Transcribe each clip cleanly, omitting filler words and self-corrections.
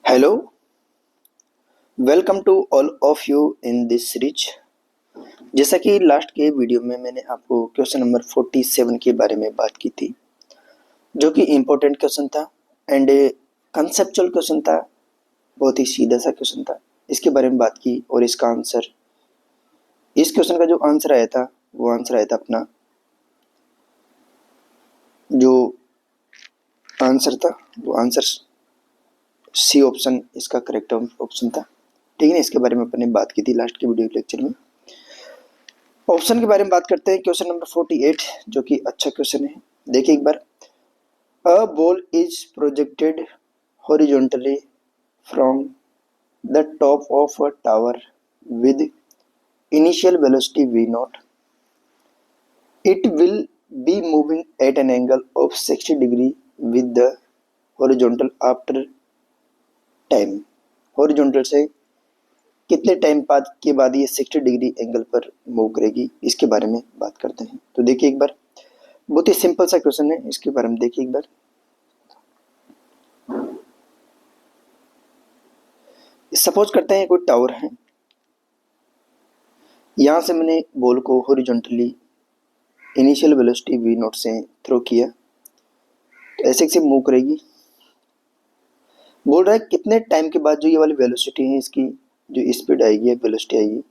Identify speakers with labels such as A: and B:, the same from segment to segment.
A: Hello, welcome to all of you in this series. जैसा कि last के video में मैंने आपको क्वेश्चन नंबर 47 के बारे में बात की थी, जो कि इम्पोर्टेंट क्वेश्चन था एंड कंसेप्चुअल क्वेश्चन था। बहुत ही सीधा सा क्वेश्चन था। इसके बारे में बात की और इसका आंसर, इस क्वेश्चन का जो आंसर आया था वो आंसर आया था अपना, जो आंसर था वो आंसर सी ऑप्शन इसका करेक्ट ऑप्शन था। ठीक है ना, इसके बारे में अपने बात की थी लास्ट के वीडियो लेक्चर में। ऑप्शन के बारे में बात करते हैं। क्वेश्चन नंबर 48 जो कि अच्छा क्वेश्चन है। देखिए एक बार, a ball is projected horizontally from the top of a tower with initial velocity v naught. It will be moving at an angle of 60 degree with the horizontal after time. Horizontal से कितने time के बाद ये 60 degree angle पर move करेगी, इसके बारे में बात करते हैं। तो देखिए एक बार, बहुत ही सिंपल सा क्वेश्चन है, इसके बारे में देखिए एक बार। सपोज करते हैं कोई टावर है, यहां से मैंने बॉल को horizontally initial velocity v not से थ्रो किया, तो ऐसे से मूव करेगी। बोल रहा है कितने टाइम के बाद जो ये वाली वेलोसिटी है, इसकी जो स्पीड आएगी या वेलोसिटी आएगी,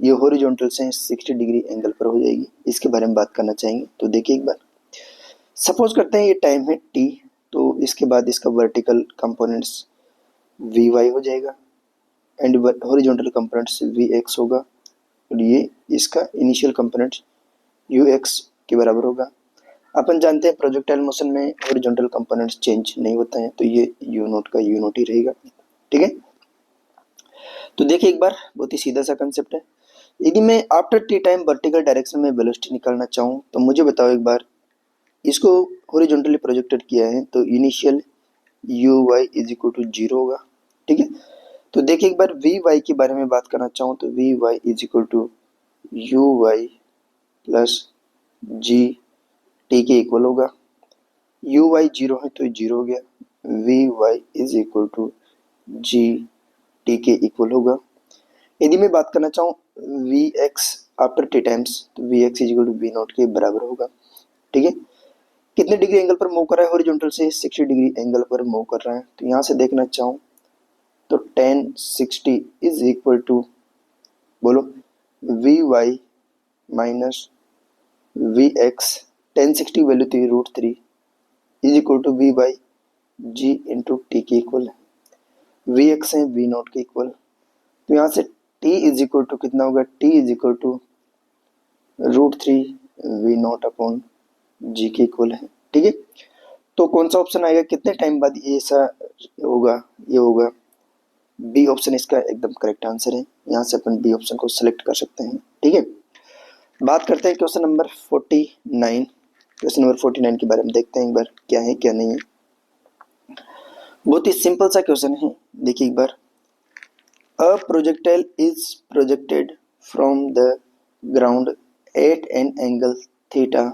A: ये हॉरिजॉन्टल से 60 डिग्री एंगल पर हो जाएगी। इसके बारे में बात करना चाहेंगे। तो देखिए एक बार, सपोज करते हैं ये टाइम है t, तो इसके बाद इसका वर्टिकल कंपोनेंट्स vy हो जाएगा एंड हॉरिजॉन्टल कंपोनेंट्स vx होगा, और ये इसका इनिशियल कंपोनेंट्स ux के बराबर होगा। अपन जानते हैं प्रोजेक्टाइल मोशन में हॉरिजॉन्टल कंपोनेंट्स चेंज नहीं होते हैं, तो ये u नॉट का u नॉट ही रहेगा। ठीक है, तो देखिए एक बार, बहुत ही सीधा सा कंसेप्ट है। यदि मैं after t time vertical direction में वेलोसिटी निकालना चाहूँ, तो मुझे बताओ एक बार, इसको हॉरिजॉन्टली प्रोजेक्टेड किया है तो initial uy is equal to 0 होगा। ठीक है, तो देखिए एक बार vy के बारे में बात करना चाहूँ तो vy is equal to uy plus g t के इक्वल होगा। uy 0 है तो 0 हो गया, vy is equal to g t के इक्वल होगा। यदि मैं बात करना चाहूँ vx आफ्टर टी टाइम्स, तो vx is equal to v naught के बराबर होगा। ठीक है, कितने डिग्री एंगल पर मूव कर रहा है, हॉरिजॉन्टल से 60 डिग्री एंगल पर मूव कर रहा है। तो यहाँ से देखना चाहूँ तो tan 60 इज इक्वल टू, बोलो, vy minus vx। tan 60 value थी √3 is equal to vy g into t के इक्वल है। vx है v नॉट के इक्वल, तो यहाँ से t इज इक्वल टू कितना होगा, t is equal to √3 v naught upon g के इक्वल है। ठीक है, तो कौन सा ऑप्शन आएगा, कितने टाइम बाद ये ऐसा होगा, ये होगा बी ऑप्शन इसका एकदम करेक्ट आंसर है। यहाँ से अपन बी ऑप्शन को सिलेक्ट कर सकते हैं। ठीक है, बात करते हैं क्वेश्चन नंबर 49। क्वेश्चन नंबर 49 के बारे में देखते हैं एक बार, क्या है क्या नहीं है। बहुत ही सिंपल सा क्वेश्चन है। देखिए एक बार, a projectile is projected from the ground at an angle theta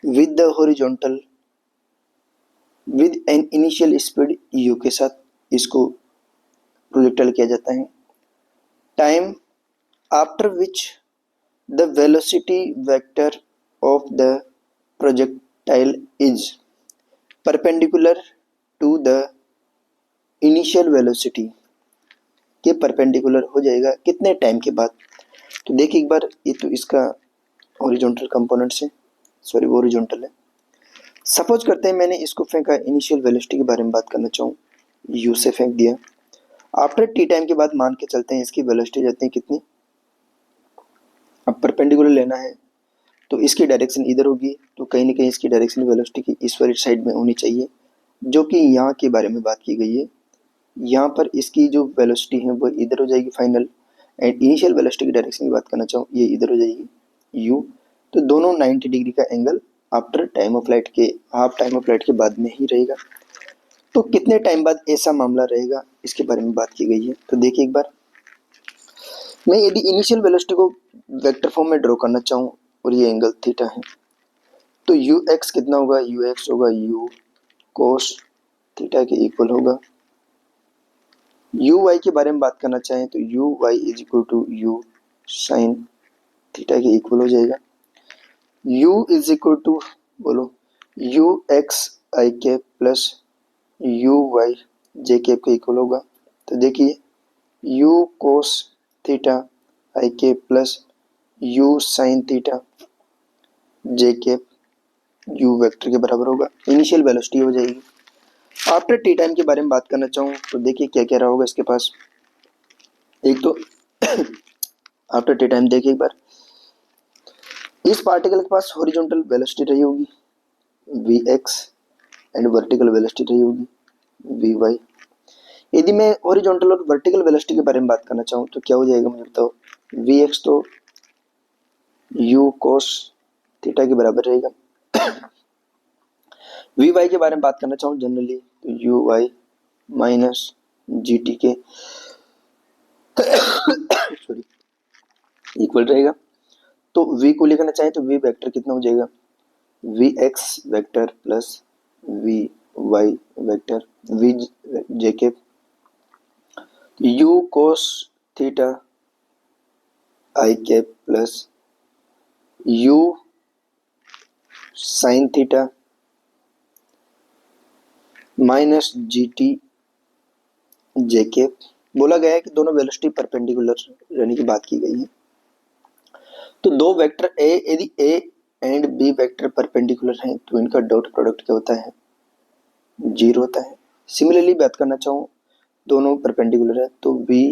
A: with the horizontal with an initial speed u के साथ इसको प्रोजेक्टाइल किया जाता है। Time after which the velocity vector of the projectile is perpendicular to the initial velocity के perpendicular हो जाएगा कितने टाइम के बाद। तो देखिए एक बार, ये तो इसका हॉरिजॉन्टल कंपोनेंट्स है, सॉरी वो हॉरिजॉन्टल है। सपोज करते हैं मैंने इसको फेंका, इनिशियल वेलोसिटी के बारे में बात करना चाहूँ, u से फेंक दिया। आफ्टर टी टाइम के बाद मान के चलते हैं इसकी वेलोसिटी जाती है कितनी, अब परपेंडिकुलर लेना है तो इसकी डायरेक्शन इधर होगी, तो कहीं ना कहीं इसकी डायरेक्शन वेलोसिटी की इस वाली साइड में होनी चाहिए, जो कि यहाँ के बारे में बात की गई है। यहाँ पर इसकी जो वेलोसिटी है वो इधर हो जाएगी फाइनल, एंड इनिशियल वेलोसिटी की डायरेक्शन की बात करना चाहूँ, ये इधर हो जाएगी u। तो दोनों 90 डिग्री का angle after time of flight के, हाफ टाइम ऑफ फ्लाइट के बाद में ही रहेगा। तो कितने टाइम बाद ऐसा मामला रहेगा, इसके बारे में बात की गई है। तो देखिए एक बार, मैं यदि इनिशियल वेलोसिटी को वेक्टर फॉर्म में ड्रॉ करना चाहूँ और ये एंगल थीटा है, तो ux कितना होगा, ux होगा u cos थीटा के इक्वल होगा। यू वाई के बारे में बात करना चाहें तो u y is equal to u sine theta के इक्वल हो जाएगा। u इज इक्वल टू बोलो u x i cap plus u y j cap के इक्वल होगा। तो देखिए u cos theta i cap plus u sine theta j cap u vector के बराबर होगा। इनिशियल वेलोसिटी हो जाएगी। आफ्टर टी टाइम के बारे में बात करना चाहूँ तो देखिए क्या क्या रहा होगा इसके पास। एक तो आफ्टर टी टाइम देखिए एक बार, इस पार्टिकल के पास हॉरिजॉन्टल वेलोसिटी रही होगी Vx एंड वर्टिकल वेलोसिटी रही होगी Vy। यदि मैं हॉरिजॉन्टल और वर्टिकल वेलोसिटी के बारे में बात करना चाहूँ तो क्या हो जाएगा मुझे बताओ। Vx तो u cos थीटा के बराबर रहेगा। Vy के बारे में बात करना चाहूँ जनरली तो uy माइनस जी टी के सॉरी इक्वल रहेगा। तो v को लिखना चाहें तो v वेक्टर कितना हो जाएगा, vx vector plus vy vector v j के u cos theta i cap plus u sine theta minus g t j cap. बोला गया है कि दोनों वेलोसिटी परपेंडिकुलर रहने की बात की गई है। तो दो वेक्टर ए यदि a and b vector perpendicular हैं तो इनका डॉट प्रोडक्ट क्या होता है, जीरो होता है। सिमिलरली बात करना चाहूँ दोनों परपेंडिकुलर है तो v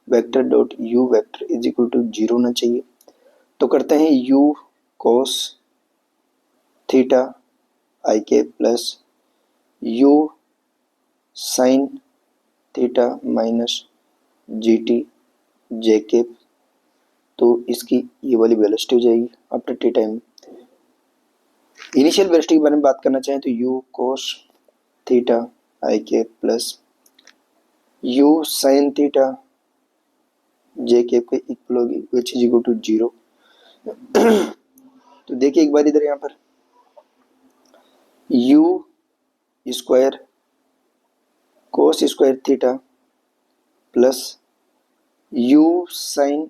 A: vector dot u vector is equal to zero होना चाहिए। तो करते हैं u cos थीटा आई के plus u sine theta minus g t j के। तो इसकी ये वाली वेलोसिटी हो जाएगी after t time. Initial velocity के बारे में बात करना चाहें तो u cos थीटा आई के plus u sine theta j के इक्वल होगी which is equal to zero. तो देखिए एक बार इधर यहाँ पर u square cos square theta plus u sine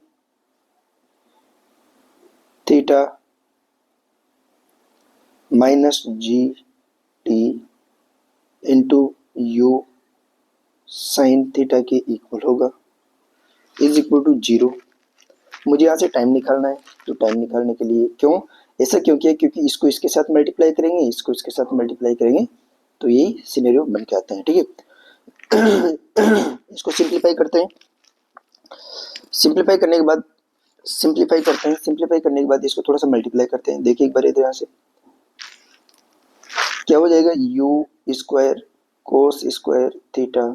A: theta minus g t into u sine theta के इक्वल होगा इज इक्वल टू जीरो। मुझे यहाँ से टाइम निकालना है तो टाइम निकालने के लिए क्यों ऐसा क्यों किया, क्योंकि इसको इसके साथ मल्टीप्लाई करेंगे इसको इसके साथ मल्टीप्लाई करेंगे तो यही सिनेरियो बन के आता है। ठीक है, इसको सिंप्लीफाई करते हैं। सिंप्लीफाई करने के बाद सिंप्लीफाई करने के बाद इसको थोड़ा सा मल्टीप्लाई करते हैं। देखिए एक बार इधर यहाँ से क्या हो जाएगा, u square cos square theta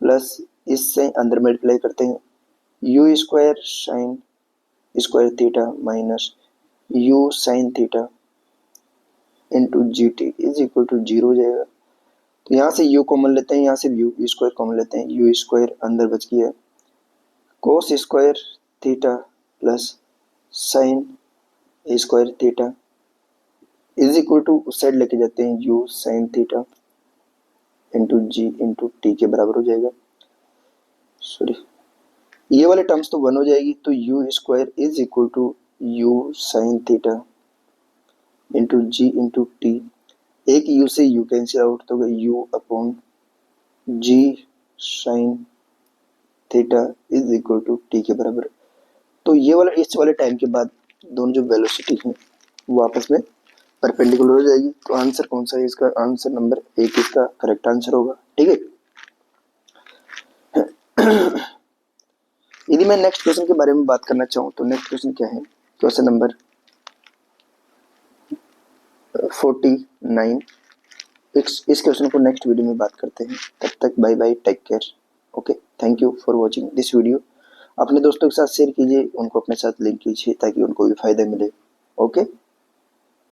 A: plus इससे अंदर मल्टीप्लाई करते हैं u square sine square theta minus u sine theta into g t is equal to zero हो जाएगा। तो यहाँ से u कॉमन लेते हैं, यहाँ से यू स्क्वायर कॉमन लेते हैं, यू स्क्वायर अंदर बच गया cos square theta plus sine square theta is equal to उस साइड लेके जाते हैं u sine theta into g into t के बराबर हो जाएगा। सॉरी ये वाले टर्म्स तो वन हो जाएगी तो u square is equal to u sine theta into g into t. एक u से u कैंसिल आउट तो u upon g sine theta is equal to t के बराबर। तो ये वाला इस वाले टाइम के बाद दोनों जो वेलोसिटी हैं वो आपस में परपेंडिकुलर हो जाएगी। तो आंसर कौन सा है इसका, आंसर नंबर एक इसका करेक्ट आंसर होगा। ठीक है, यदि मैं नेक्स्ट क्वेश्चन के बारे में बात करना चाहूँ तो नेक्स्ट क्वेश्चन क्या है, क्वेश्चन नंबर 49। इस क्वेश्चन को नेक्स्ट वीडियो में बात करते हैं। तब तक bye bye, take care, okay, thank you for watching this video. अपने दोस्तों के साथ शेयर कीजिए, उनको अपने साथ लिंक कीजिए ताकि उनको भी फायदा मिले। ओके।